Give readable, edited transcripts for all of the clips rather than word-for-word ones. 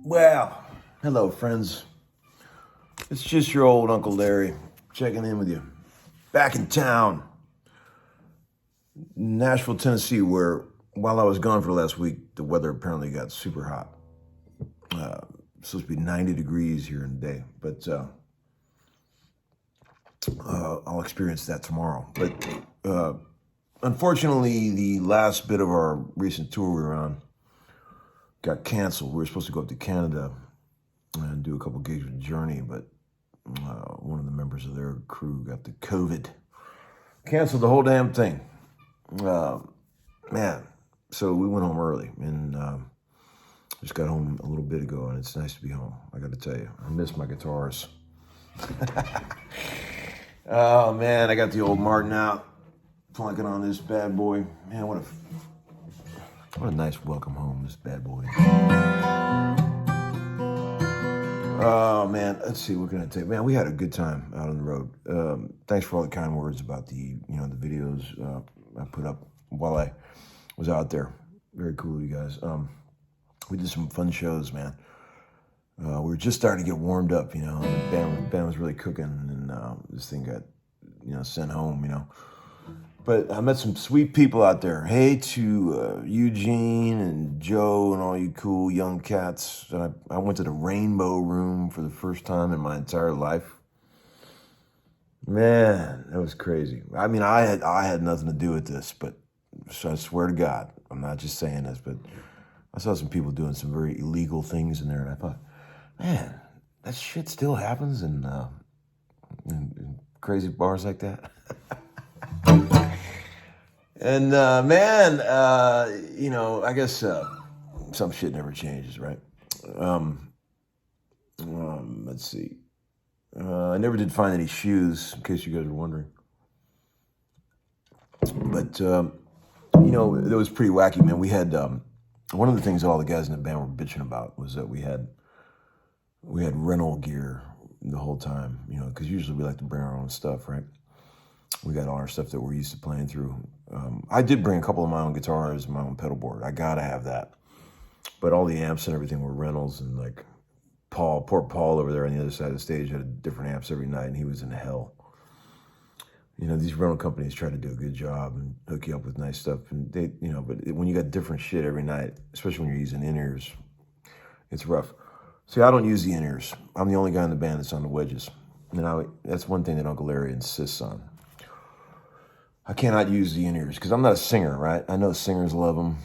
Well, hello, friends. It's just your old Uncle Larry checking in with you. Back in town, Nashville, Tennessee, where while I was gone for the last week, the weather apparently got super hot. It's supposed to be 90 degrees here in the day, but I'll experience that tomorrow. But unfortunately, the last bit of our recent tour we were on got canceled. We were supposed to go up to Canada and do a couple gigs with Journey, but one of the members of their crew got the COVID. Canceled the whole damn thing. Man, so we went home early and just got home a little bit ago, and it's nice to be home. I got to tell you, I miss my guitars. Oh man, I got the old Martin out, plunking on this bad boy. Man, what a nice welcome home, this bad boy. Oh man, let's see, what can I tell you? Man, we had a good time out on the road. Thanks for all the kind words about the videos I put up while I was out there. Very cool of you guys. We did some fun shows, man. We were just starting to get warmed up, and the band was really cooking, and this thing got, sent home, But I met some sweet people out there. Hey to Eugene and Joe and all you cool young cats. And I went to the Rainbow Room for the first time in my entire life. Man, that was crazy. I mean, I had nothing to do with this, but so I swear to God, I'm not just saying this, but I saw some people doing some very illegal things in there, and I thought, man, that shit still happens in crazy bars like that. And man, I guess some shit never changes, right? Let's see. I never did find any shoes, in case you guys were wondering. But it was pretty wacky, man. We had one of the things that all the guys in the band were bitching about was that we had rental gear the whole time, because usually we like to bring our own stuff, right? We got all our stuff that we're used to playing through. I did bring a couple of my own guitars, my own pedal board. I gotta have that. But all the amps and everything were rentals, and like poor Paul over there on the other side of the stage had different amps every night, and he was in hell. These rental companies try to do a good job and hook you up with nice stuff, and they, but when you got different shit every night, especially when you're using in-ears, it's rough. See, I don't use the in-ears. I'm the only guy in the band that's on the wedges. And that's one thing that Uncle Larry insists on. I cannot use the in-ears because I'm not a singer, right? I know singers love them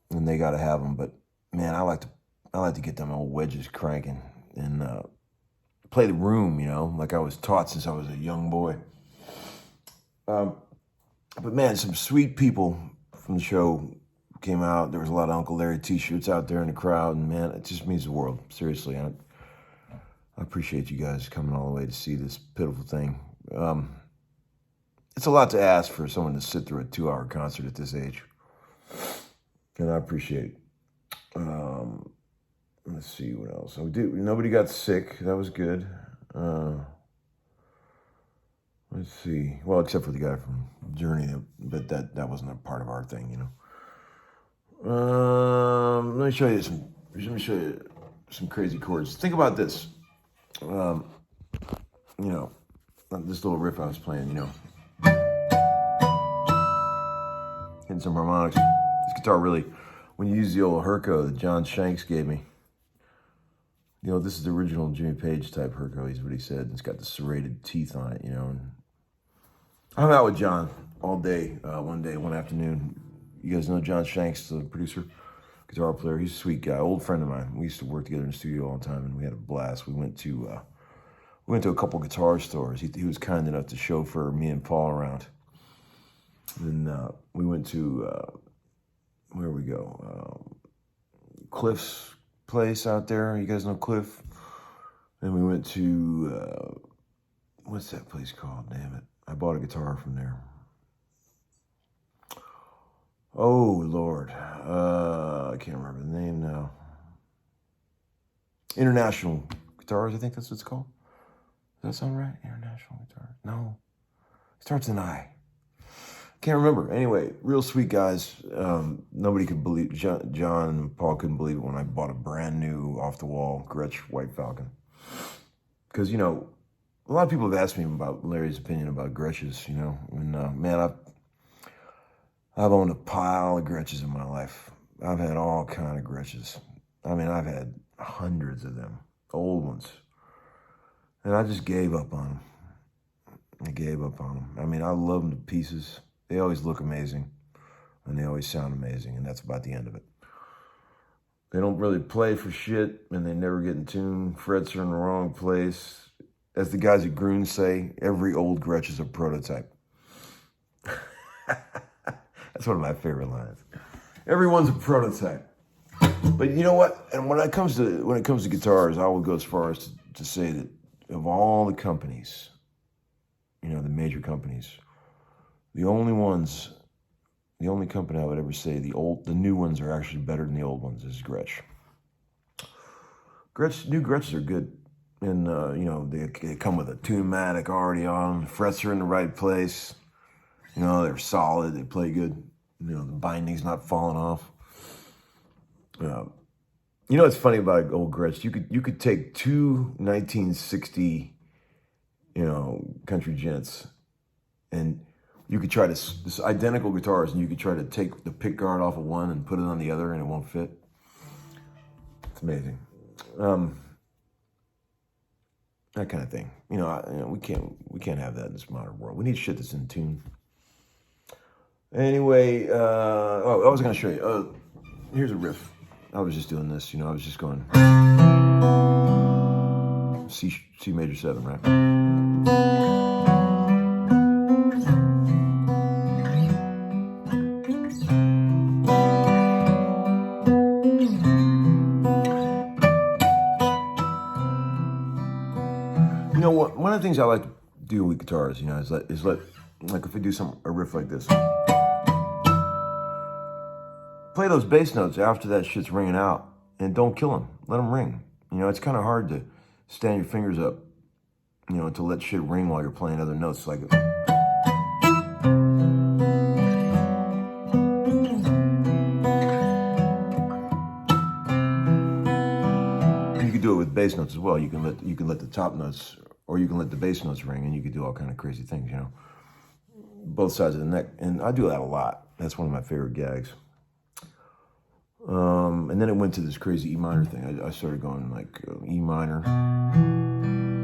and they got to have them, but man, I like to get them old wedges cranking and play the room, like I was taught since I was a young boy. But man, some sweet people from the show came out. There was a lot of Uncle Larry t-shirts out there in the crowd, and man, it just means the world. Seriously, I appreciate you guys coming all the way to see this pitiful thing. It's a lot to ask for someone to sit through a 2-hour concert at this age, and I appreciate it. Let's see what else. Nobody got sick. That was good. Let's see. Well, except for the guy from Journey, but that wasn't a part of our thing, Let me show you some crazy chords. Think about this. This little riff I was playing, hitting some harmonics. This guitar really, when you use the old Herco that John Shanks gave me, this is the original Jimmy Page type Herco, is what he said. It's got the serrated teeth on it, and I hung out with John all day, one afternoon. You guys know John Shanks, the producer, guitar player. He's a sweet guy, old friend of mine. We used to work together in the studio all the time, and we had a blast. We went to a couple guitar stores. He was kind enough to chauffeur me and Paul around. Then we went to where we go? Cliff's place out there. You guys know Cliff? Then we went to what's that place called? Damn it! I bought a guitar from there. Oh, Lord. I can't remember the name now. International Guitars, I think that's what it's called. Does that sound right? International Guitars. No. It starts with an I. Can't remember. Anyway, real sweet guys. Nobody could believe, John and Paul couldn't believe it when I bought a brand new off-the-wall Gretsch White Falcon. Because, you know, a lot of people have asked me about Larry's opinion about Gretches, you know. And, man, I've owned a pile of Gretches in my life. I've had all kind of Gretches. I mean, I've had hundreds of them, old ones. And I just gave up on them. I gave up on them. I mean, I love them to pieces. They always look amazing, and they always sound amazing, and that's about the end of it. They don't really play for shit, and they never get in tune. Frets are in the wrong place. As the guys at Groon say, every old Gretsch is a prototype. That's one of my favorite lines. Everyone's a prototype. But you know what? And when it comes to guitars, I will go as far as to say that of all the companies, you know, the major companies, the only company I would ever say the new ones are actually better than the old ones is Gretsch. New Gretches are good. And, you know, they come with a tune-matic already on. The frets are in the right place. You know, they're solid. They play good. You know, the binding's not falling off. You know what's funny about old Gretsch? You could take two 1960, you know, country gents, and you could try this identical guitars, and you could try to take the pick guard off of one and put it on the other, and it won't fit. It's amazing. That kind of thing. You know, we can't have that in this modern world. We need shit that's in tune. Anyway, I was going to show you. Here's a riff. I was just doing this, you know, I was just going C major 7, right? You know what? One of the things I like to do with guitars, you know, is let like if we do a riff like this, play those bass notes after that shit's ringing out, and don't kill them. Let them ring. You know, it's kind of hard to stand your fingers up, you know, to let shit ring while you're playing other notes like it. You could do it with bass notes as well. You can let the top notes, or you can let the bass notes ring, and you could do all kind of crazy things, you know. Both sides of the neck, and I do that a lot. That's one of my favorite gags. And then it went to this crazy E minor thing. I started going like E minor,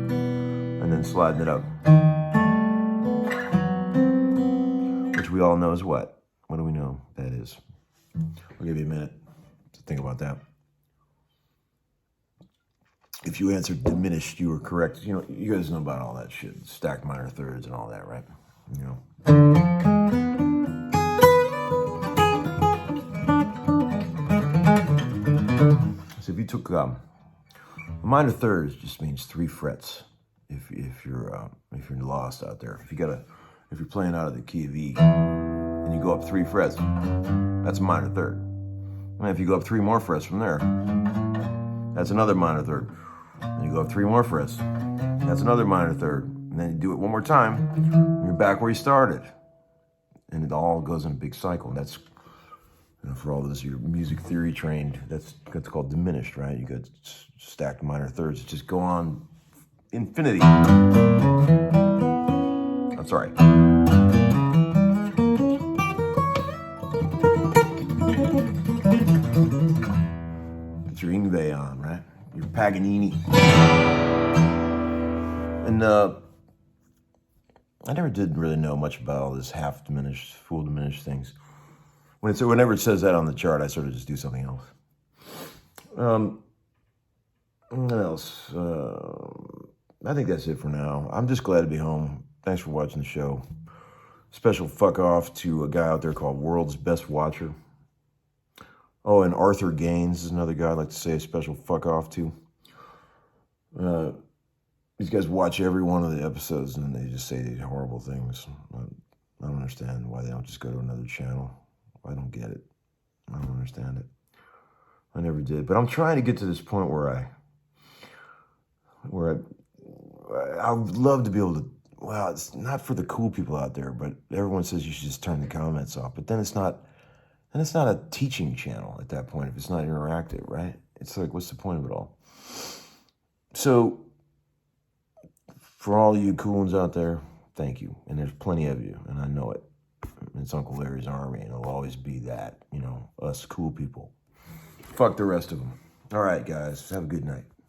and then sliding it up, which we all know is what? What do we know that is? I'll give you a minute to think about that. If you answered diminished, you were correct. You know, you guys know about all that shit, stacked minor thirds and all that, right? You know. So if you took a minor thirds, just means 3 frets. If you're lost out there, if you're playing out of the key of E and you go up 3 frets, that's a minor third. And if you go up 3 more frets from there, that's another minor third. And you go up 3 more frets, that's another minor third. And then you do it one more time, and you're back where you started. And it all goes in a big cycle. And that's, you know, for all this, you're music theory trained, that's called diminished, right? You got stacked minor thirds that just go on infinity. I'm sorry. Get your Yngwie on, right? Your Paganini. And I never did really know much about all this half diminished, full diminished things. Whenever it says that on the chart, I sort of just do something else. What else? I think that's it for now. I'm just glad to be home. Thanks for watching the show. Special fuck off to a guy out there called World's Best Watcher. Oh, and Arthur Gaines is another guy I'd like to say a special fuck off to. These guys watch every one of the episodes and they just say these horrible things. I don't understand why they don't just go to another channel. I don't get it. I don't understand it. I never did. But I'm trying to get to this point where I would love to be able to well, it's not for the cool people out there, but everyone says you should just turn the comments off. But then it's not a teaching channel at that point if it's not interactive, right? It's like, what's the point of it all? So for all you cool ones out there, thank you. And there's plenty of you, and I know it. It's Uncle Larry's Army, and it'll always be that, us cool people. Fuck the rest of them. All right, guys, have a good night.